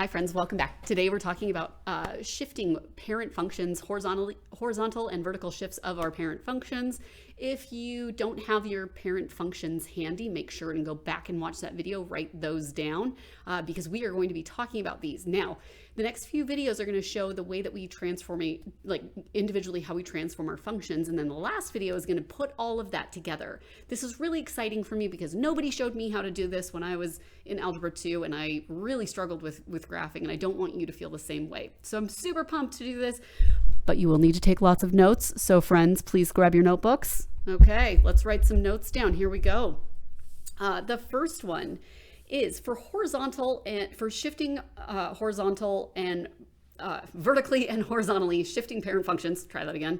Hi friends, welcome back. Today we're talking about shifting parent functions, horizontal and vertical shifts of our parent functions. If you don't have your parent functions handy, make sure and go back and watch that video, write those down because we are going to be talking about these. Now, the next few videos are going to show the way that we transform, like individually how we transform our functions. And then the last video is going to put all of that together. This is really exciting for me because nobody showed me how to do this when I was in Algebra 2 and I really struggled with graphing, and I don't want you to feel the same way. So I'm super pumped to do this, but you will need to take lots of notes. So friends, please grab your notebooks. Okay, let's write some notes down. Here we go. The first one is for horizontal and for shifting horizontal and vertically and horizontally shifting parent functions. Try that again.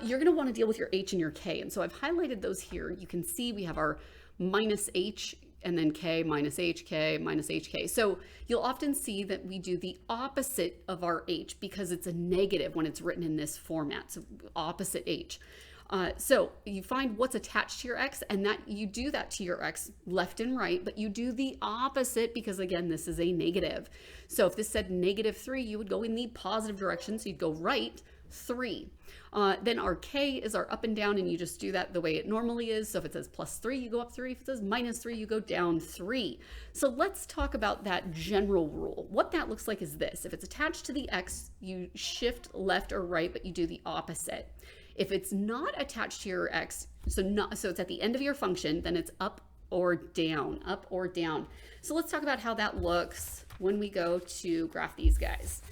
You're going to want to deal with your h and your k. And so I've highlighted those here. You can see we have our minus h and then k minus h, k minus hk. So you'll often see that we do the opposite of our h because it's a negative when it's written in this format. So opposite h. So you find what's attached to your x, and that you do that to your x left and right, but you do the opposite because again, this is a negative. So if this said -3, you would go in the positive direction. So you'd go right 3. Then our k is our up and down, and you just do that the way it normally is. So if it says +3, you go up 3. If it says -3, you go down 3. So let's talk about that general rule. What that looks like is this. If it's attached to the x, you shift left or right, but you do the opposite. If it's not attached to your x, so it's at the end of your function, then it's up or down, up or down. So let's talk about how that looks when we go to graph these guys.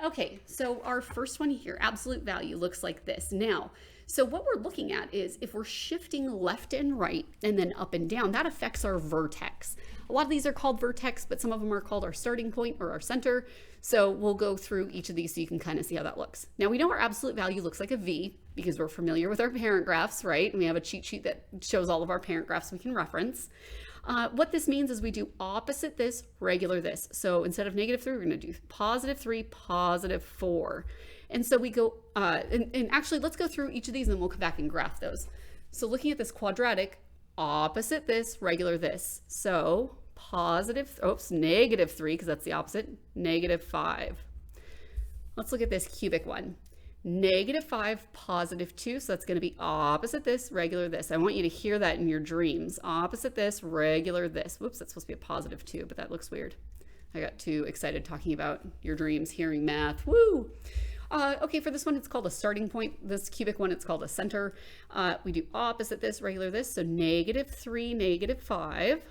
Okay, so our first one here, absolute value, looks like this. Now, so what we're looking at is if we're shifting left and right and then up and down, that affects our vertex. A lot of these are called vertex, but some of them are called our starting point or our center. So we'll go through each of these so you can kind of see how that looks. Now we know our absolute value looks like a V because we're familiar with our parent graphs, right? And we have a cheat sheet that shows all of our parent graphs we can reference. What this means is we do opposite this, regular this. So instead of -3, we're going to do +3, +4. And so we go, and actually let's go through each of these and then we'll come back and graph those. So looking at this quadratic, opposite this, regular this. So -3, because that's the opposite, -5. Let's look at this cubic one. -5, +2, so that's going to be opposite this, regular this. I want you to hear that in your dreams. Opposite this, regular this. Whoops, that's supposed to be a +2, but that looks weird. I got too excited talking about your dreams, hearing math. Woo! Okay, for this one, it's called a starting point. This cubic one, it's called a center. We do opposite this, regular this, so -3, -5.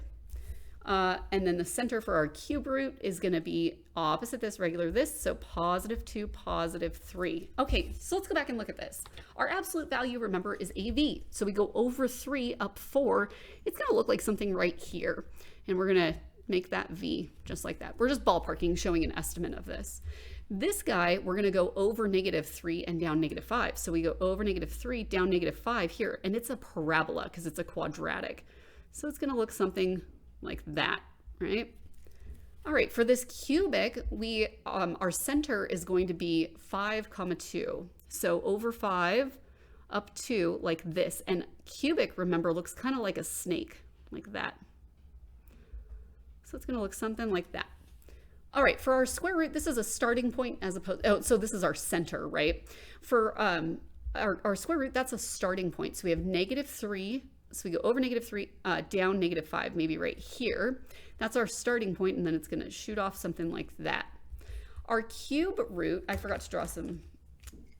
And then the center for our cube root is going to be opposite this, regular this, so +2, +3. Okay, so let's go back and look at this. Our absolute value, remember, is AV. So we go over 3, up 4. It's going to look like something right here. And we're going to make that V just like that. We're just ballparking, showing an estimate of this. This guy, we're going to go over -3 and down -5. So we go over -3, down -5 here, and it's a parabola because it's a quadratic. So it's going to look something like that, right? All right, for this cubic, our center is going to be 5, 2. So over 5, up 2, like this. And cubic, remember, looks kind of like a snake, like that. So it's going to look something like that. All right, for our square root, this is a starting point as opposed, so this is our center, right? For our square root, that's a starting point. So we have -3, so we go over -3, down -5, maybe right here. That's our starting point, and then it's going to shoot off something like that. Our cube root, I forgot to draw some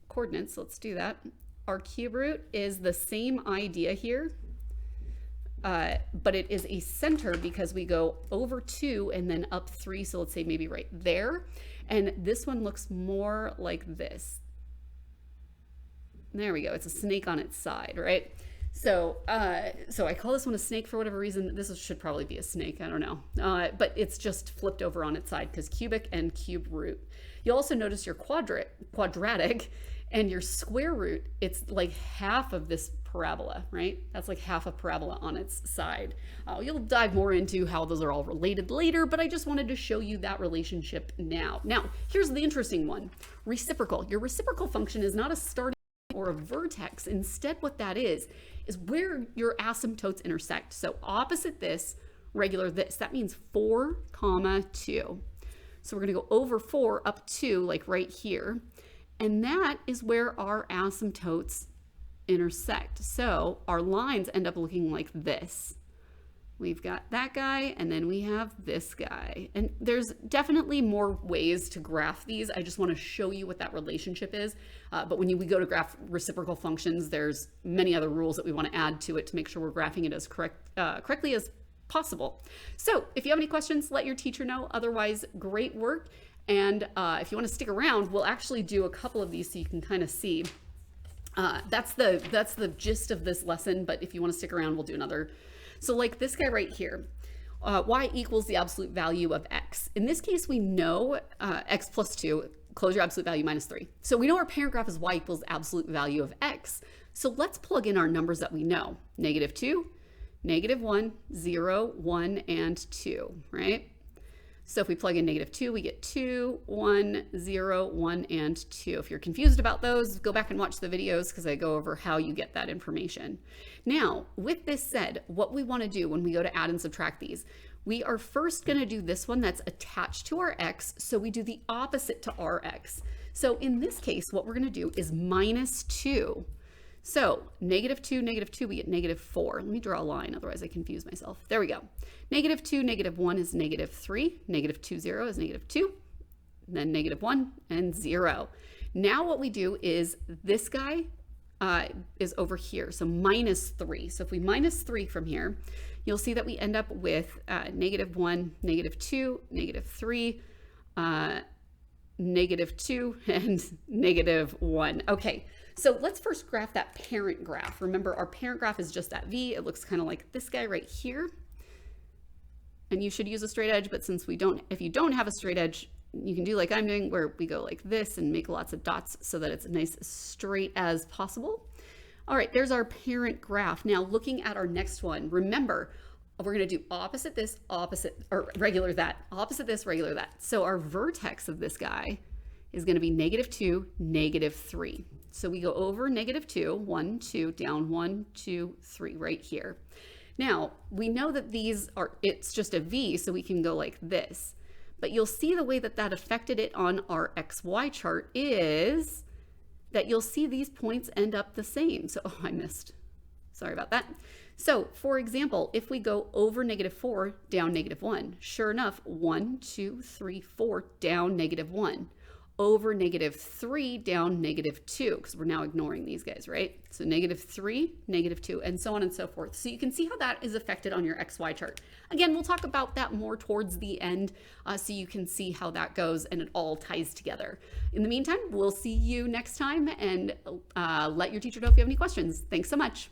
coordinates, let's do that. Our cube root is the same idea here. But it is a center because we go over 2 and then up 3. So let's say maybe right there. And this one looks more like this. There we go. It's a snake on its side, right? So so I call this one a snake for whatever reason. This should probably be a snake. I don't know. But it's just flipped over on its side because cubic and cube root. You'll also notice your quadratic and your square root, it's like half of this parabola, right? That's like half a parabola on its side. You'll dive more into how those are all related later, but I just wanted to show you that relationship now. Now, here's the interesting one. Reciprocal. Your reciprocal function is not a starting or a vertex. Instead, what that is where your asymptotes intersect. So opposite this, regular this. That means 4, 2. So we're going to go over 4 up to like right here. And that is where our asymptotes intersect. So our lines end up looking like this. We've got that guy, and then we have this guy. And there's definitely more ways to graph these. I just want to show you what that relationship is. But when we go to graph reciprocal functions, there's many other rules that we want to add to it to make sure we're graphing it as correctly as possible. So if you have any questions, let your teacher know. Otherwise, great work. And if you want to stick around, we'll actually do a couple of these so you can kind of see. That's the gist of this lesson. But if you want to stick around, we'll do another. So like this guy right here, y equals the absolute value of x. In this case, we know x plus 2, close your absolute value minus 3. So we know our parent graph is y equals absolute value of x. So let's plug in our numbers that we know. -2, -1, 0, 1, and 2, right? So if we plug in -2, we get 2, 1, 0, 1, and 2. If you're confused about those, go back and watch the videos because I go over how you get that information. Now, with this said, what we want to do when we go to add and subtract these, we are first going to do this one that's attached to our x, so we do the opposite to our x. So in this case, what we're going to do is -2. So -2, -2, we get -4. Let me draw a line, otherwise I confuse myself. There we go. -2, -1 is -3. -2, 0 is -2. Then -1 and 0. Now what we do is this guy is over here, so -3. So if we -3 from here, you'll see that we end up with -1, -2, -3, -2, and -1. Okay. So let's first graph that parent graph. Remember, our parent graph is just that V. It looks kind of like this guy right here. And you should use a straight edge, but since if you don't have a straight edge, you can do like I'm doing, where we go like this and make lots of dots so that it's nice straight as possible. All right, there's our parent graph. Now looking at our next one, remember, we're going to do opposite this, opposite, or regular that, opposite this, regular that. So our vertex of this guy is going to be -2, -3. So we go over -2, 1, 2, down 1, 2, 3, right here. Now, we know that it's just a V, so we can go like this. But you'll see the way that that affected it on our XY chart is that you'll see these points end up the same. So, oh, I missed. Sorry about that. So, for example, if we go over -4, down -1, sure enough, 1, 2, 3, 4, down -1. Over -3, down -2, because we're now ignoring these guys, right? So -3, -2, and so on and so forth. So you can see how that is affected on your XY chart. Again, we'll talk about that more towards the end, so you can see how that goes and it all ties together. In the meantime, we'll see you next time, and let your teacher know if you have any questions. Thanks so much.